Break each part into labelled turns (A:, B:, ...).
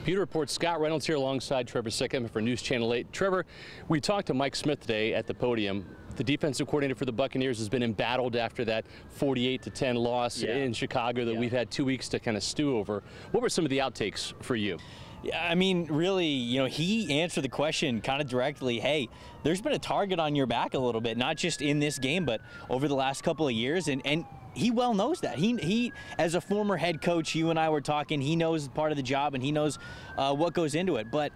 A: Pewter Report's Scott Reynolds here alongside Trevor Sikkema for News Channel 8. Trevor, we talked to Mike Smith today at the podium. The defensive coordinator for the Buccaneers has been embattled after that 48-10 loss in Chicago that we've had 2 weeks to kind of stew over. What were some of the outtakes for you?
B: Yeah, I mean, really, he answered the question kind of directly. Hey, there's been a target on your back a little bit, not just in this game, but over the last couple of years. And he well knows that. He, as a former head coach, you and I were talking, he knows part of the job and he knows what goes into it. But,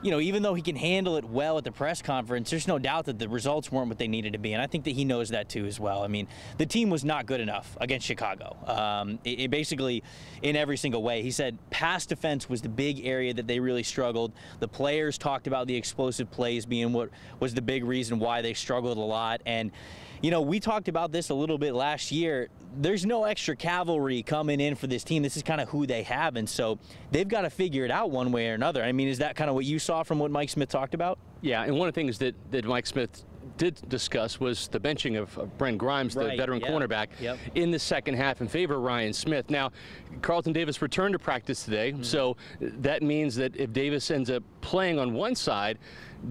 B: even though he can handle it well at the press conference, there's no doubt that the results weren't what they needed to be. And I think that he knows that too as well. I mean, the team was not good enough against Chicago. It basically, in every single way, he said pass defense was the big area that they really struggled. The players talked about the explosive plays being what was the big reason why they struggled a lot. And, we talked about this a little bit last year. There's no extra cavalry coming in for this team. This is kind of who they have, and so they've got to figure it out one way or another. I mean, is that kind of what you saw from what Mike Smith talked about? Yeah,
A: and one of the things that Mike Smith did discuss was the benching of Brent Grimes, the veteran cornerback, in the second half in favor of Ryan Smith. Now, Carlton Davis returned to practice today, so that means that if Davis ends up playing on one side,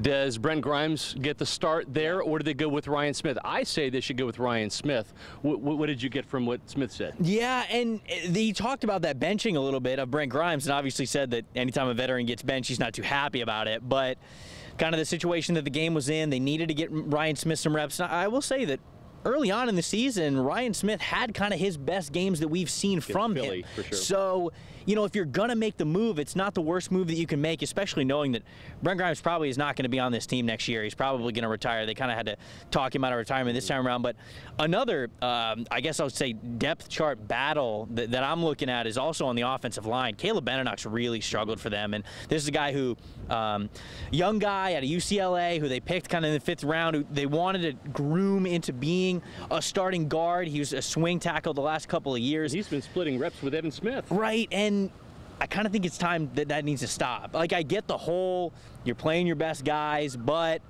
A: does Brent Grimes get the start there, or do they go with Ryan Smith? I say they should go with Ryan Smith. What did you get from what Smith said?
B: Yeah, and he talked about that benching a little bit of Brent Grimes, and obviously said that anytime a veteran gets benched, he's not too happy about it. But kind of the situation that the game was in, they needed to get Ryan Smith some reps. I will say that early on in the season, Ryan Smith had kind of his best games that we've seen from him.
A: For sure.
B: So, if you're going to make the move, it's not the worst move that you can make, especially knowing that Brent Grimes probably is not going to be on this team next year. He's probably going to retire. They kind of had to talk him out of retirement this time around. But another, I guess I would say, depth chart battle that I'm looking at is also on the offensive line. Caleb Benenoch's really struggled for them. And this is a guy who, young guy out of UCLA, who they picked kind of in the 5th round, who they wanted to groom into being a starting guard. He was a swing tackle the last couple of years.
A: He's been splitting reps with Evan Smith.
B: Right, and I kind of think it's time that needs to stop. Like, I get the whole, you're playing your best guys, but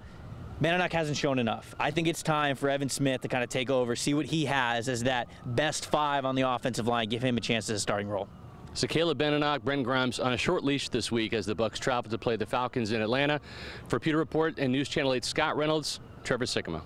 B: Benenoch hasn't shown enough. I think it's time for Evan Smith to kind of take over, see what he has as that best 5 on the offensive line, give him a chance as a starting role.
A: So Caleb Benenoch, Brent Grimes on a short leash this week as the Bucs travel to play the Falcons in Atlanta. For Pewter Report and News Channel 8, Scott Reynolds, Trevor Sikkema.